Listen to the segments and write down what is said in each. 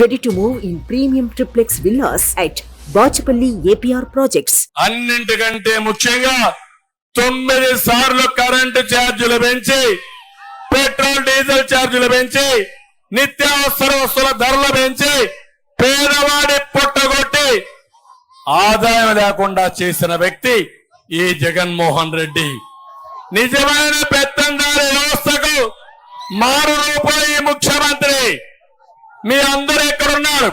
Ready to move in premium triplex villas at Bachapalli APR projects. అన్నింటికంటే ముఖ్యంగా 9 సార్లు current ఛార్జీలు పెంచి, పెట్రోల్ డీజిల్ ఛార్జీలు పెంచి, నిత్యావసర వస్తువుల ధరలు పెంచి, పేదవాడి పొట్టగొట్టి ఆదాయం లేకుండా చేసిన వ్యక్తి ఈ జగన్మోహన్ రెడ్డి. నిజమైన పెత్తందారి వ్యవస్థకు మారు రూపం ఈ ముఖ్యమంత్రి. మీ అందరూ ఎక్కడున్నారు?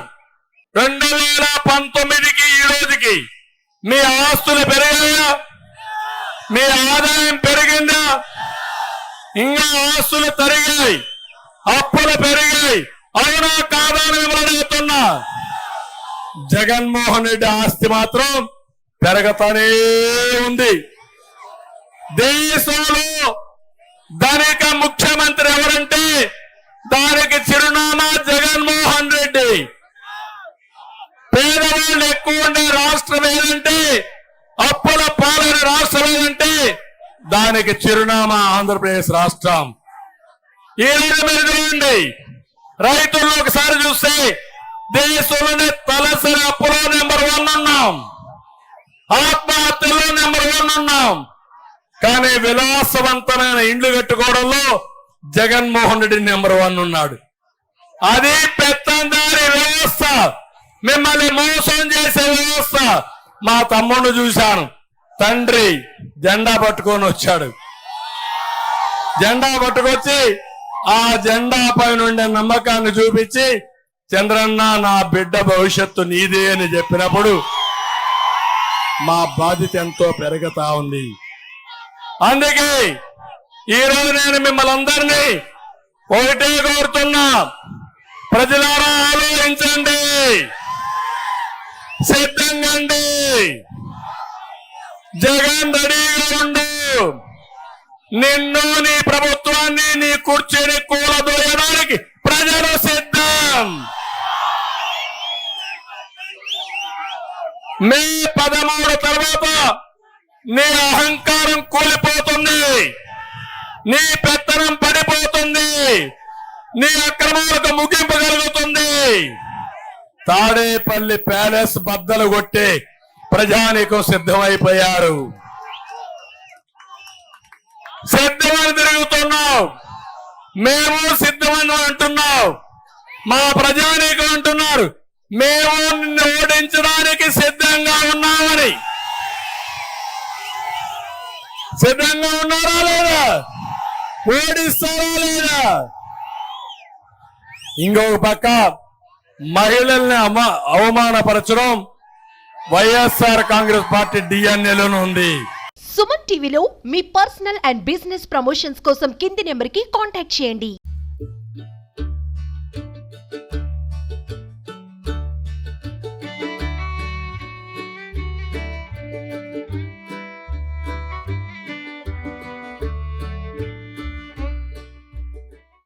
2019కి ఈ రోజుకి మీ ఆస్తులు పెరిగాయా? మీ ఆదాయం పెరిగిందా? ఇంకా ఆస్తులు తరిగాయి, అప్పులు పెరిగాయి. అవునా కాదా అని మిమ్మల్ని అడుగుతున్నా. జగన్మోహన్ రెడ్డి ఆస్తి మాత్రం పెరగతానే ఉంది. దేశంలో ధనిక ముఖ్యమంత్రి ఎవరంటే దానికి చిరునామా జగన్మోహన్ రెడ్డి. పేదవాళ్ళు ఎక్కువ ఉండే రాష్ట్రం ఏదంటే, అప్పుల పాలన రాష్ట్రం ఏదంటే దానికి చిరునామా ఆంధ్రప్రదేశ్ రాష్ట్రం. ఈ రోజు మీరు చూడండి, రైతుల్లో ఒకసారి చూస్తే దేశంలోనే తలసరి అప్పులో నెంబర్ 1 ఉన్నాం, ఆత్మహత్యలో నెంబర్ 1 ఉన్నాం. కానీ విలాసవంతమైన ఇండ్లు కట్టుకోవడంలో జగన్మోహన్ రెడ్డి నెంబర్ 1 ఉన్నాడు. అది పెత్తందారి వ్యవస్థ, మిమ్మల్ని మోసం చేసే వ్యవస్థ. మా తమ్ముడు చూశాను, తండ్రి జెండా పట్టుకొని వచ్చాడు. జెండా పట్టుకొచ్చి ఆ జెండా పైన ఉండే నమ్మకాన్ని చూపించి, చంద్రన్న నా బిడ్డ భవిష్యత్తు నీదే అని చెప్పినప్పుడు మా బాధ్యత ఎంతో పెరుగుతా ఉంది. అందుకే ఈ రోజు నేను మిమ్మల్ని అందరినీ ఒకటే కోరుతున్నా, ప్రజలారా ఆలోచించండి, సిద్ధంగండి. జగన్ రెడీగా ఉండు. నిన్ను, నీ ప్రభుత్వాన్ని, నీ కుర్చీని కూలదోయడానికి ప్రజలు సిద్ధం. మే 13 తర్వాత నీ అహంకారం కూలిపోతుంది, నీ పెత్తనం పడిపోతుంది, నీ అక్రమాలకు ముగింపు కలుగుతుంది. తాడేపల్లి ప్యాలెస్ బద్దలు కొట్టే ప్రజానీకం సిద్ధమైపోయారు. సిద్ధమని తిరుగుతున్నావు, మేము సిద్ధమని అంటున్నావు. మా ప్రజానీకం అంటున్నారు మేము నిన్ను ఓడించడానికి సిద్ధంగా ఉన్నామని. సిద్ధంగా ఉన్నారా లేదా? ఓడిస్తారా లేదా? ఇంకొక పక్క మహిళల్ని అవమానపరచడం వైఎస్ఆర్ కాంగ్రెస్ పార్టీ డిఎన్ఏలోనే ఉంది. సుమన్ టీవీలో మీ పర్సనల్ అండ్ బిజినెస్ ప్రమోషన్స్ కోసం కింది నెంబర్కి కాంటాక్ట్ చేయండి.